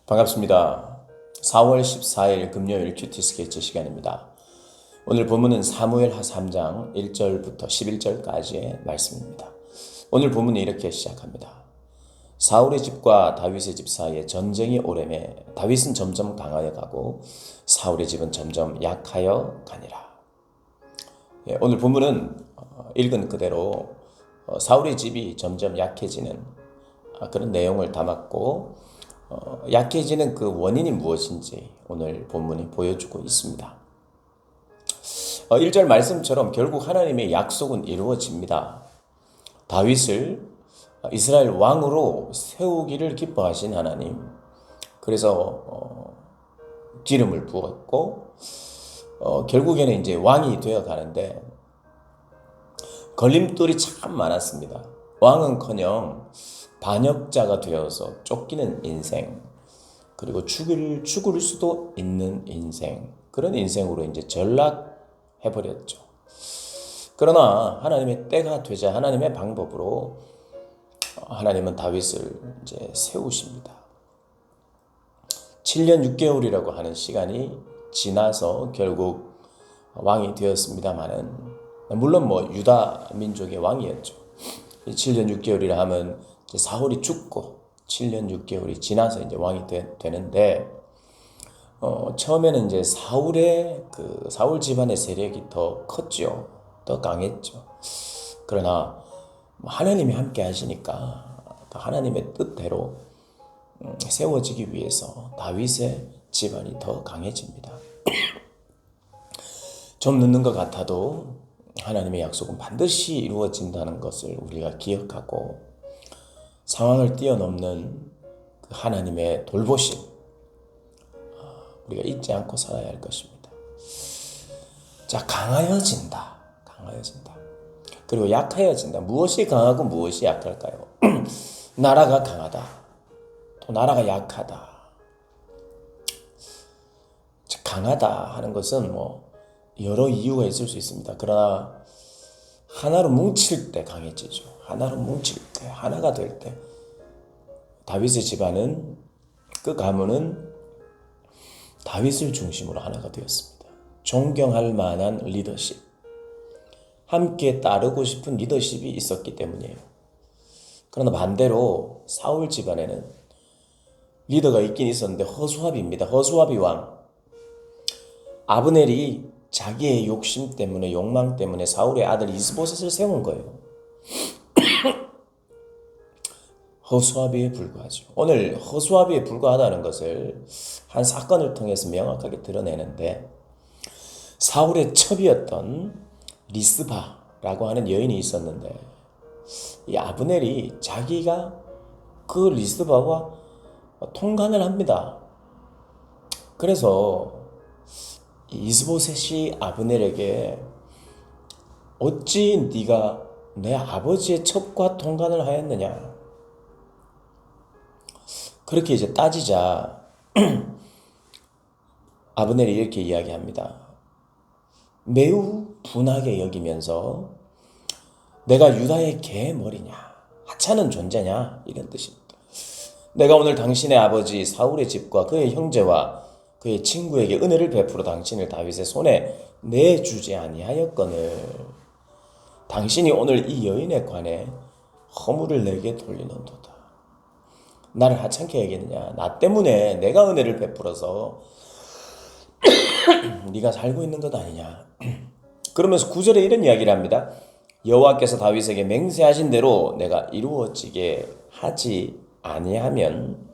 반갑습니다. 4월 14일 금요일 큐티 스케치 시간입니다. 오늘 본문은 사무엘하 3장 1절부터 11절까지의 말씀입니다. 오늘 본문은 이렇게 시작합니다. 사울의 집과 다윗의 집 사이에 전쟁이 오래매 다윗은 점점 강하여 가고 사울의 집은 점점 약하여 가니라. 오늘 본문은 읽은 그대로 사울의 집이 점점 약해지는 그런 내용을 담았고 약해지는 그 원인이 무엇인지 오늘 본문이 보여주고 있습니다. 1절 말씀처럼 결국 하나님의 약속은 이루어집니다. 다윗을 이스라엘 왕으로 세우기를 기뻐하신 하나님. 그래서 기름을 부었고 결국에는 이제 왕이 되어 가는데 걸림돌이 참 많았습니다. 왕은커녕 반역자가 되어서 쫓기는 인생, 그리고 죽을 수도 있는 인생, 그런 인생으로 이제 전락해버렸죠. 그러나 하나님의 때가 되자 하나님의 방법으로 하나님은 다윗을 이제 세우십니다. 7년 6개월이라고 하는 시간이 지나서 결국 왕이 되었습니다만은, 물론 유다 민족의 왕이었죠. 7년 6개월이라 하면 사울이 죽고 7년 6개월이 지나서 이제 왕이 되는데, 처음에는 이제 사울 집안의 세력이 더 컸죠. 더 강했죠. 그러나 하나님이 함께 하시니까 하나님의 뜻대로 세워지기 위해서 다윗의 집안이 더 강해집니다. 좀 늦는 것 같아도 하나님의 약속은 반드시 이루어진다는 것을 우리가 기억하고 상황을 뛰어넘는 그 하나님의 돌보심 우리가 잊지 않고 살아야 할 것입니다. 자, 강하여진다. 그리고 약하여진다. 무엇이 강하고 무엇이 약할까요? 나라가 강하다. 또 나라가 약하다. 강하다 하는 것은 여러 이유가 있을 수 있습니다. 그러나 하나로 뭉칠 때 강해지죠. 하나로 뭉칠 때, 하나가 될 때. 다윗의 집안은, 그 가문은 다윗을 중심으로 하나가 되었습니다. 존경할 만한 리더십, 함께 따르고 싶은 리더십이 있었기 때문이에요. 그러나 반대로 사울 집안에는 리더가 있긴 있었는데 허수아비입니다. 허수아비 왕. 아브넬이 자기의 욕심 때문에, 욕망 때문에 사울의 아들 이스보셋을 세운 거예요. 허수아비에 불과하죠. 오늘 허수아비에 불과하다는 것을 한 사건을 통해서 명확하게 드러내는데, 사울의 첩이었던 리스바라고 하는 여인이 있었는데, 이 아브넬이 자기가 그 리스바와 통간을 합니다. 그래서 이스보셋이 아브넬에게 어찌 네가 내 아버지의 첩과 통간을 하였느냐, 그렇게 이제 따지자 아브넬이 이렇게 이야기합니다. 매우 분하게 여기면서 내가 유다의 개의 머리냐, 하찮은 존재냐, 이런 뜻입니다. 내가 오늘 당신의 아버지 사울의 집과 그의 형제와 그의 친구에게 은혜를 베풀어 당신을 다윗의 손에 내주지 아니하였거늘 당신이 오늘 이 여인에 관해 허물을 내게 돌리는도다. 나를 하찮게 여기느냐, 나 때문에 내가 은혜를 베풀어서 네가 살고 있는 것 아니냐. 그러면서 9절에 이런 이야기를 합니다. 여호와께서 다윗에게 맹세하신 대로 내가 이루어지게 하지 아니하면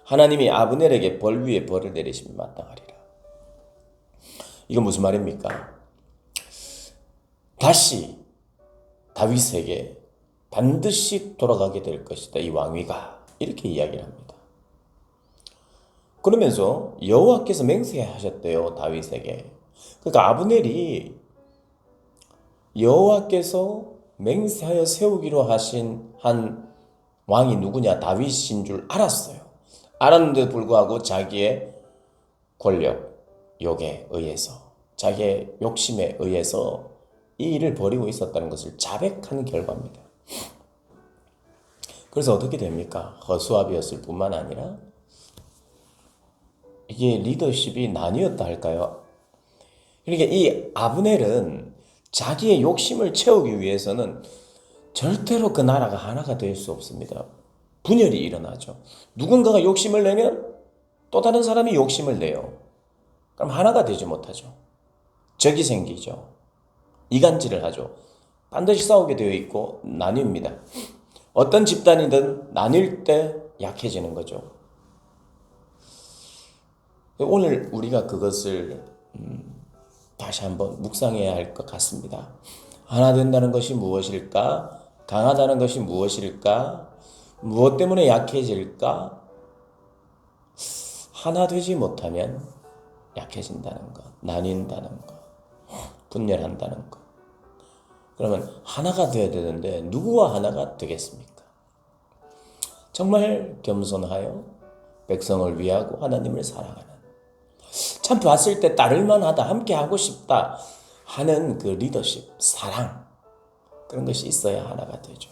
하나님이 아브넬에게 벌 위에 벌을 내리심이 마땅하리라. 이건 무슨 말입니까? 다시 다윗에게 반드시 돌아가게 될 것이다, 이 왕위가. 이렇게 이야기를 합니다. 그러면서 여호와께서 맹세하셨대요, 다윗에게. 그러니까 아브넬이 여호와께서 맹세하여 세우기로 하신 한 왕이 누구냐, 다윗인 줄 알았어요. 알았는데도 불구하고 자기의 권력, 욕에 의해서, 자기의 욕심에 의해서 이 일을 벌이고 있었다는 것을 자백한 결과입니다. 그래서 어떻게 됩니까? 허수아비였을 뿐만 아니라 이게 리더십이 나뉘었다 할까요? 그러니까 이 아브넬은 자기의 욕심을 채우기 위해서는 절대로 그 나라가 하나가 될 수 없습니다. 분열이 일어나죠. 누군가가 욕심을 내면 또 다른 사람이 욕심을 내요. 그럼 하나가 되지 못하죠. 적이 생기죠. 이간질을 하죠. 반드시 싸우게 되어 있고 나뉩니다. 어떤 집단이든 나뉠 때 약해지는 거죠. 오늘 우리가 그것을 다시 한번 묵상해야 할 것 같습니다. 하나 된다는 것이 무엇일까? 강하다는 것이 무엇일까? 무엇 때문에 약해질까? 하나 되지 못하면 약해진다는 것, 나뉜다는 것, 분열한다는 것. 그러면 하나가 되어야 되는데 누구와 하나가 되겠습니까? 정말 겸손하여 백성을 위하고 하나님을 사랑하는, 참 봤을 때 따를만 하다, 함께 하고 싶다 하는 그 리더십, 사랑, 그런 것이 있어야 하나가 되죠.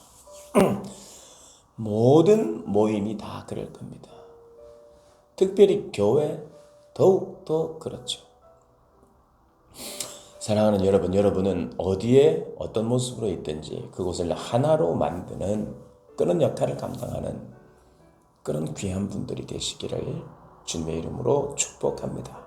모든 모임이 다 그럴 겁니다. 특별히 교회 더욱 더 그렇죠. 사랑하는 여러분, 여러분은 어디에 어떤 모습으로 있든지 그곳을 하나로 만드는 그런 역할을 감당하는 그런 귀한 분들이 되시기를 주님의 이름으로 축복합니다.